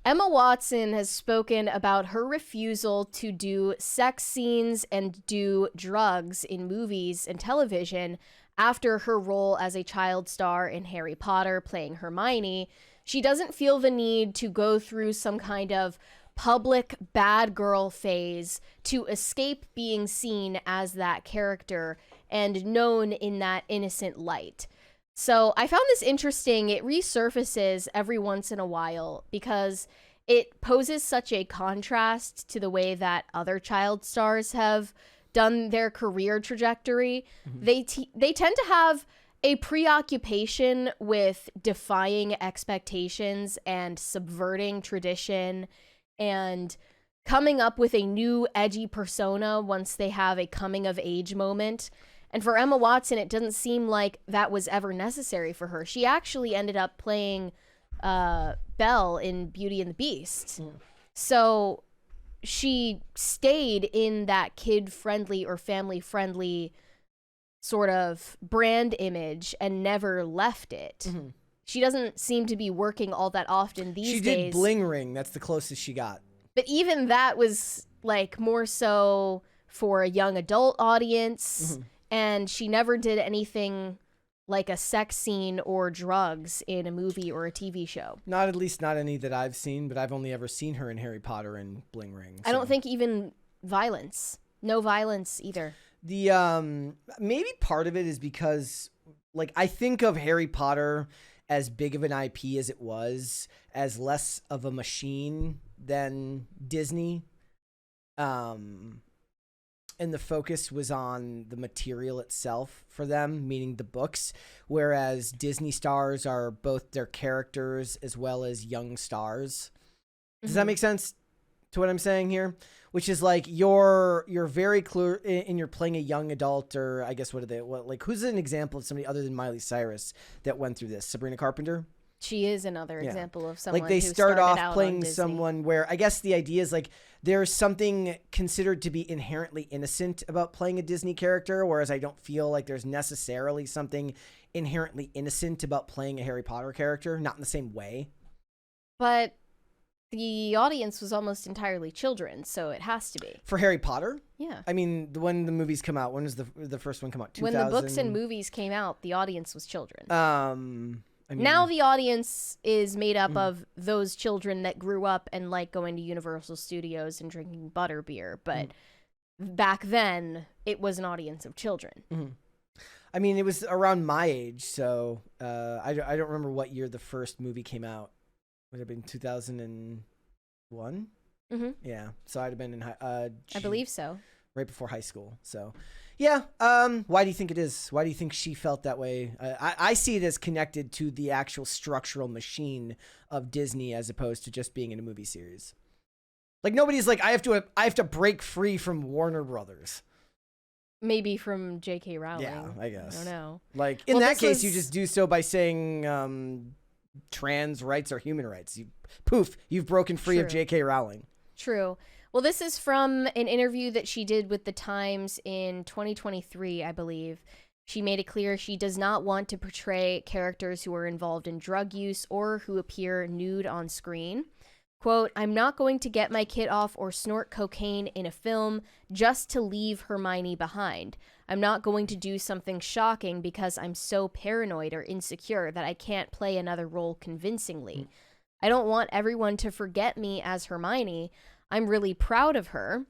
Emma Watson has spoken about her refusal to do sex scenes and do drugs in movies and television after her role as a child star in Harry Potter playing Hermione. She doesn't feel the need to go through some kind of public bad girl phase to escape being seen as that character and known in that innocent light. So I found this interesting. It resurfaces every once in a while because it poses such a contrast to the way that other child stars have done their career trajectory. Mm-hmm. They tend to have a preoccupation with defying expectations and subverting tradition and coming up with a new edgy persona once they have a coming of age moment. And for Emma Watson, it doesn't seem like that was ever necessary for her. She actually ended up playing Belle in Beauty and the Beast. Mm. So she stayed in that kid-friendly or family-friendly sort of brand image and never left it. Mm-hmm. She doesn't seem to be working all that often these days. She did Bling Ring. That's the closest she got. But even that was like more so for a young adult audience. Mm-hmm. And she never did anything like a sex scene or drugs in a movie or a TV show. Not any that I've seen, but I've only ever seen her in Harry Potter and Bling Ring. So. I don't think even violence. No violence either. The maybe part of it is because like I think of Harry Potter as big of an IP as it was, as less of a machine than Disney. And the focus was on the material itself for them, meaning the books, whereas Disney stars are both their characters as well as young stars. Does that make sense to what I'm saying here? Which is like you're very clear and you're playing a young adult, or I guess who's an example of somebody other than Miley Cyrus that went through this? Sabrina Carpenter? She is another example of someone like they who start off playing someone where I guess the idea is like there's something considered to be inherently innocent about playing a Disney character, whereas I don't feel like there's necessarily something inherently innocent about playing a Harry Potter character, not in the same way. But the audience was almost entirely children, so it has to be. For Harry Potter? Yeah. I mean, when the movies come out, when does the first one come out? 2000? When the books and movies came out, the audience was children. I mean, now the audience is made up of those children that grew up and like going to Universal Studios and drinking butterbeer. But back then, it was an audience of children. Mm-hmm. I mean, it was around my age, so I don't remember what year the first movie came out. Would it have been 2001? Mm-hmm. Yeah, so I'd have been in I believe so. Right before high school, so... Yeah. Why do you think it is? Why do you think she felt that way? I see it as connected to the actual structural machine of Disney as opposed to just being in a movie series. Like nobody's like, I have to break free from Warner Brothers. Maybe from J.K. Rowling. Yeah, I guess. I don't know. Like in that case, you just do so by saying trans rights are human rights. You've broken free of J.K. Rowling. True. Well, this is from an interview that she did with The Times in 2023, I believe. She made it clear she does not want to portray characters who are involved in drug use or who appear nude on screen. Quote, I'm not going to get my kid off or snort cocaine in a film just to leave Hermione behind. I'm not going to do something shocking because I'm so paranoid or insecure that I can't play another role convincingly. I don't want everyone to forget me as Hermione. I'm really proud of her.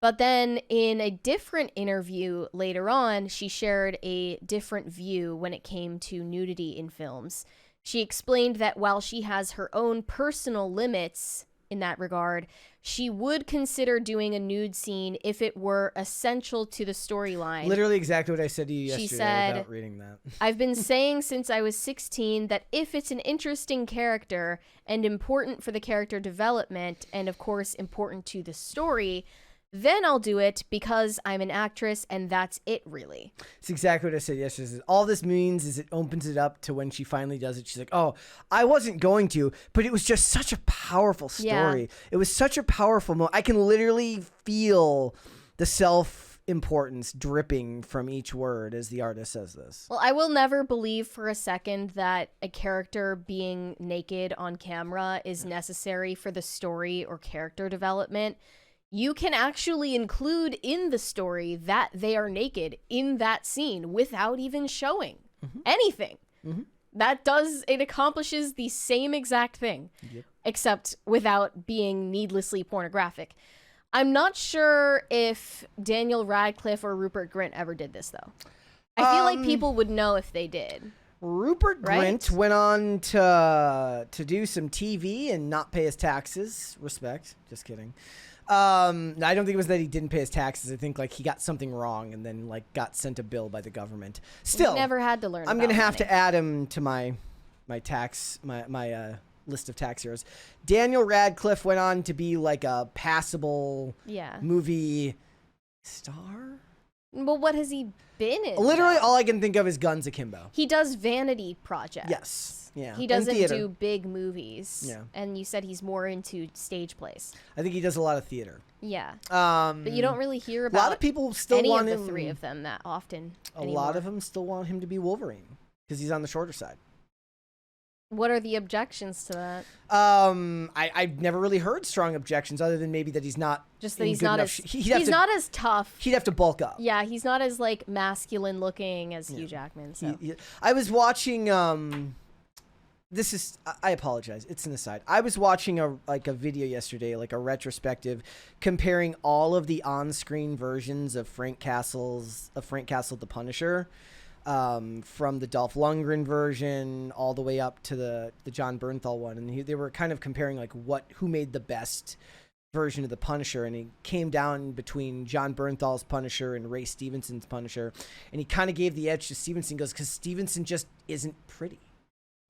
But then in a different interview later on, she shared a different view when it came to nudity in films. She explained that while she has her own personal limits in that regard, she would consider doing a nude scene if it were essential to the storyline. Literally exactly what I said to you yesterday she said, without reading that. I've been saying since I was 16 that if it's an interesting character and important for the character development and, of course, important to the story, then I'll do it because I'm an actress and that's it, really. It's exactly what I said yesterday. All this means is it opens it up to when she finally does it. She's like, oh, I wasn't going to, but it was just such a powerful story. Yeah. It was such a powerful moment. I can literally feel the self importance dripping from each word as the artist says this. Well, I will never believe for a second that a character being naked on camera is necessary for the story or character development. You can actually include in the story that they are naked in that scene without even showing anything. It accomplishes the same exact thing, except without being needlessly pornographic. I'm not sure if Daniel Radcliffe or Rupert Grint ever did this, though. I feel like people would know if they did. Rupert Grint went on to do some TV and not pay his taxes. Respect. Just kidding. I don't think it was that he didn't pay his taxes. I think like he got something wrong and then like got sent a bill by the government. Still, we never had to learn. I'm gonna have to add him to my list of tax heroes. Daniel Radcliffe went on to be like a passable movie star. Well, what has he been in? Literally, all I can think of is Guns Akimbo. He does vanity projects. Yes. Yeah. He doesn't do big movies. Yeah. And you said he's more into stage plays. I think he does a lot of theater. Yeah. But you don't really hear about a lot of people still want any of the three of them that often anymore. A lot of them still want him to be Wolverine because he's on the shorter side. What are the objections to that? I've never really heard strong objections other than maybe that he's not just that he's not as tough. He'd have to bulk up. Yeah, he's not as like masculine looking as Hugh Jackman. So I was watching. I apologize. It's an aside. I was watching a video yesterday, like a retrospective, comparing all of the on-screen versions of Frank Castle the Punisher. From the Dolph Lundgren version all the way up to the John Bernthal one, and they were kind of comparing like who made the best version of the Punisher, and he came down between John Bernthal's Punisher and Ray Stevenson's Punisher, and he kind of gave the edge to Stevenson, goes because Stevenson just isn't pretty.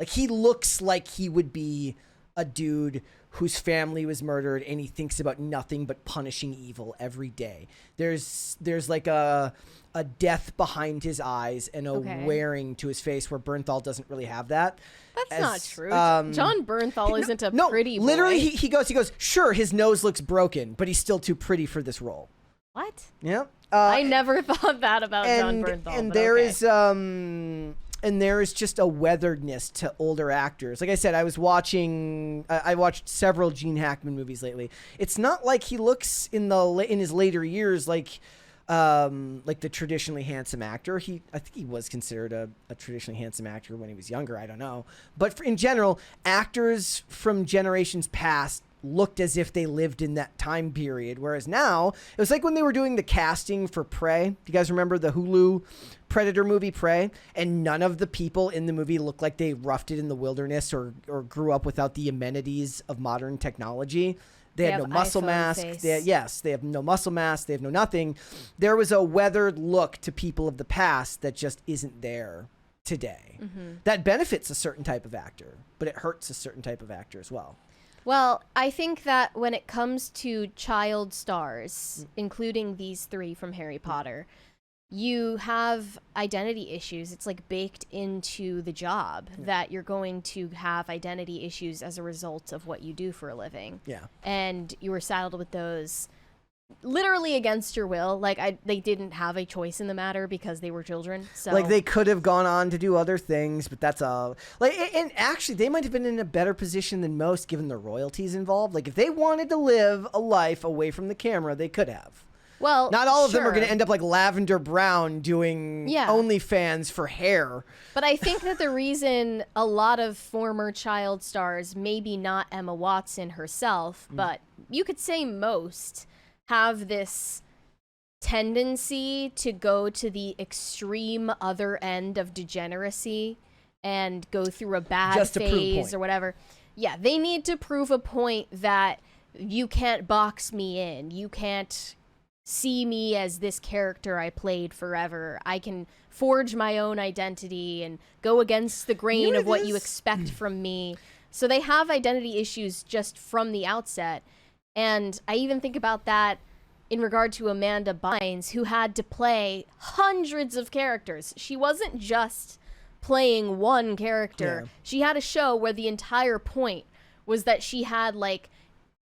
Like he looks like he would be a dude whose family was murdered and he thinks about nothing but punishing evil every day. There's like a death behind his eyes and a wearing to his face where Bernthal doesn't really have that. That's not true. John Bernthal isn't a pretty boy. Literally, he goes, sure, his nose looks broken, but he's still too pretty for this role. What? Yeah. I never thought that about John Bernthal. And there is and there is just a weatheredness to older actors. Like I said, I watched several Gene Hackman movies lately. It's not like he looks in his later years like the traditionally handsome actor. I think he was considered a traditionally handsome actor when he was younger. I don't know. But in general, actors from generations past looked as if they lived in that time period. Whereas now, it was like when they were doing the casting for Prey. Do you guys remember the Hulu Predator movie Prey? And none of the people in the movie looked like they roughed it in the wilderness or grew up without the amenities of modern technology. They had no muscle mask. They have no muscle mask. They have no nothing. There was a weathered look to people of the past that just isn't there today. That benefits a certain type of actor, but it hurts a certain type of actor as well. Well, I think that when it comes to child stars, including these three from Harry Potter, you have identity issues. It's like baked into the job that you're going to have identity issues as a result of what you do for a living. Yeah. And you were saddled with those literally against your will. Like they didn't have a choice in the matter because they were children. So like they could have gone on to do other things, but that's all. Like, and actually they might have been in a better position than most given the royalties involved. Like if they wanted to live a life away from the camera, they could have. Well, not all of them are going to end up like Lavender Brown doing OnlyFans for hair. But I think that the reason a lot of former child stars, maybe not Emma Watson herself, but you could say most, have this tendency to go to the extreme other end of degeneracy and go through a bad phase or whatever. Yeah, they need to prove a point that you can't box me in. You can't see me as this character I played forever. I can forge my own identity and go against the grain of what you expect from me. So they have identity issues just from the outset. And I even think about that in regard to Amanda Bynes, who had to play hundreds of characters. She wasn't just playing one character. Yeah. She had a show where the entire point was that she had like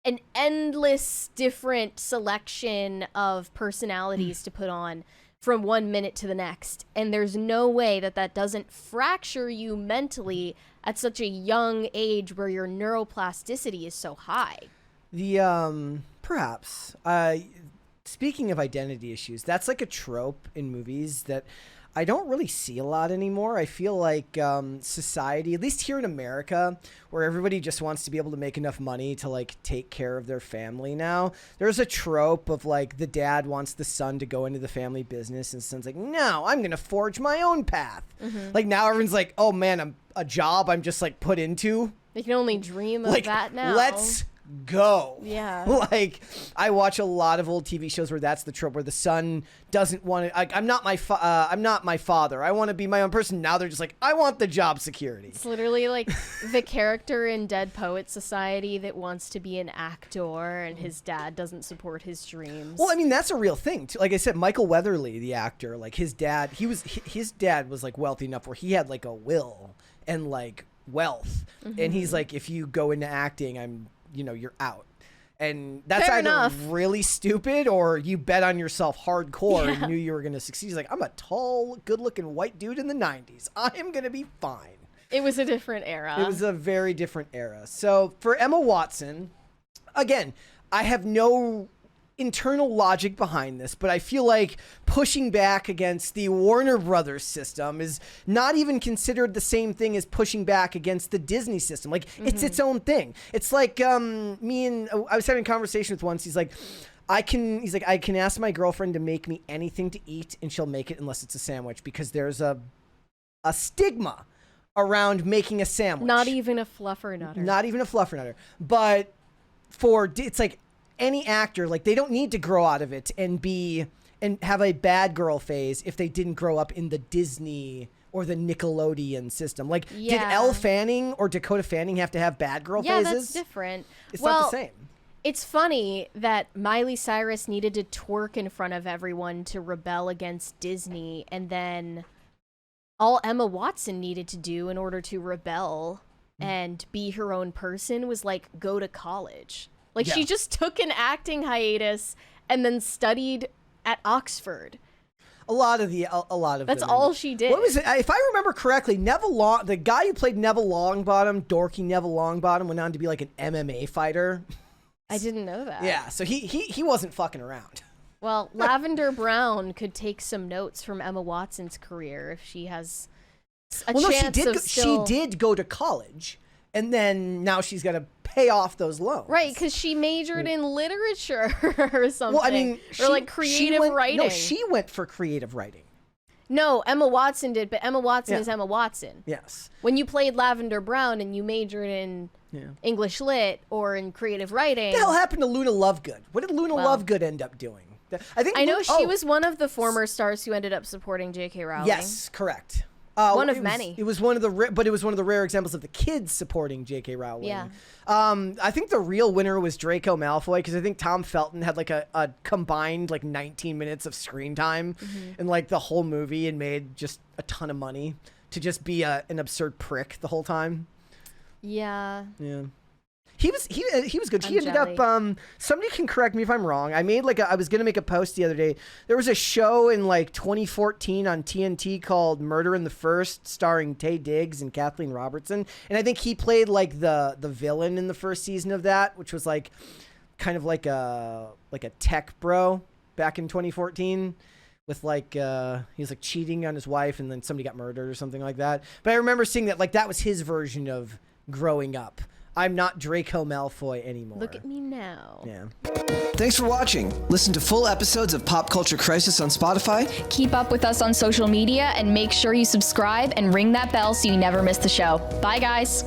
an endless different selection of personalities to put on from 1 minute to the next. And there's no way that doesn't fracture you mentally at such a young age where your neuroplasticity is so high. Perhaps. Speaking of identity issues, that's like a trope in movies that I don't really see a lot anymore. I feel like society, at least here in America, where everybody just wants to be able to make enough money to like take care of their family now, there's a trope of like the dad wants the son to go into the family business and the son's like, no, I'm going to forge my own path. Like now everyone's like, oh man, I'm a job I'm just like put into. They can only dream of like, that now. Let's go. Yeah. Like I watch a lot of old TV shows where that's the trope, where the son doesn't want to, like, I'm not my father, I want to be my own person. Now they're just like, I want the job security. It's literally like the character in Dead Poet Society that wants to be an actor and his dad doesn't support his dreams. Well, I mean, that's a real thing too. Like I said, Michael Weatherly, the actor, like his dad was like wealthy enough where he had like a will and like wealth, and he's like, if you go into acting, you're out. And that's Fair either enough. really stupid or you bet on yourself hardcore and knew you were going to succeed. He's like, I'm a tall, good-looking white dude in the 90s. I am going to be fine. It was a different era. It was a very different era. So for Emma Watson, again, I have no internal logic behind this, but I feel like pushing back against the Warner Brothers system is not even considered the same thing as pushing back against the Disney system. Like it's its own thing. It's like I was having a conversation with once. He's like, I can ask my girlfriend to make me anything to eat and she'll make it unless it's a sandwich, because there's a stigma around making a sandwich. Not even a fluffernutter. But it's like any actor, like they don't need to grow out of it and have a bad girl phase if they didn't grow up in the Disney or the Nickelodeon system. Like, did Elle Fanning or Dakota Fanning have to have bad girl phases? Yeah, that's different. It's not the same. It's funny that Miley Cyrus needed to twerk in front of everyone to rebel against Disney, and then all Emma Watson needed to do in order to rebel and be her own person was like go to college. Like she just took an acting hiatus and then studied at Oxford. A lot of That's all she did. What was it? If I remember correctly, the guy who played Neville Longbottom, dorky Neville Longbottom, went on to be like an MMA fighter. I didn't know that. Yeah, so he wasn't fucking around. Well, Lavender Brown could take some notes from Emma Watson's career if she has a chance of still... She did go to college, and then now she's got to pay off those loans. Right, because she majored in literature or something. Well, I mean, creative writing. No, she went for creative writing. No, Emma Watson did, but Emma Watson is Emma Watson. Yes. When you played Lavender Brown and you majored in English Lit or in creative writing... What the hell happened to Luna Lovegood? What did Luna Lovegood end up doing? I know she was one of the former stars who ended up supporting J.K. Rowling. Yes, correct. One of many. It was one of the rare examples of the kids supporting J.K. Rowling. Yeah. I think the real winner was Draco Malfoy, because I think Tom Felton had like a combined like 19 minutes of screen time in like the whole movie and made just a ton of money to just be an absurd prick the whole time. Yeah. Yeah. He was good. He ended jelly. up somebody can correct me if I'm wrong. I was gonna make a post the other day. There was a show in like 2014 on TNT called Murder in the First, starring Taye Diggs and Kathleen Robertson, and I think he played like the villain in the first season of that, which was like kind of like a tech bro back in 2014 with like he was like cheating on his wife and then somebody got murdered or something like that. But I remember seeing that, like, that was his version of growing up. I'm not Draco Malfoy anymore. Look at me now. Yeah. Thanks for watching. Listen to full episodes of Pop Culture Crisis on Spotify. Keep up with us on social media and make sure you subscribe and ring that bell so you never miss the show. Bye, guys.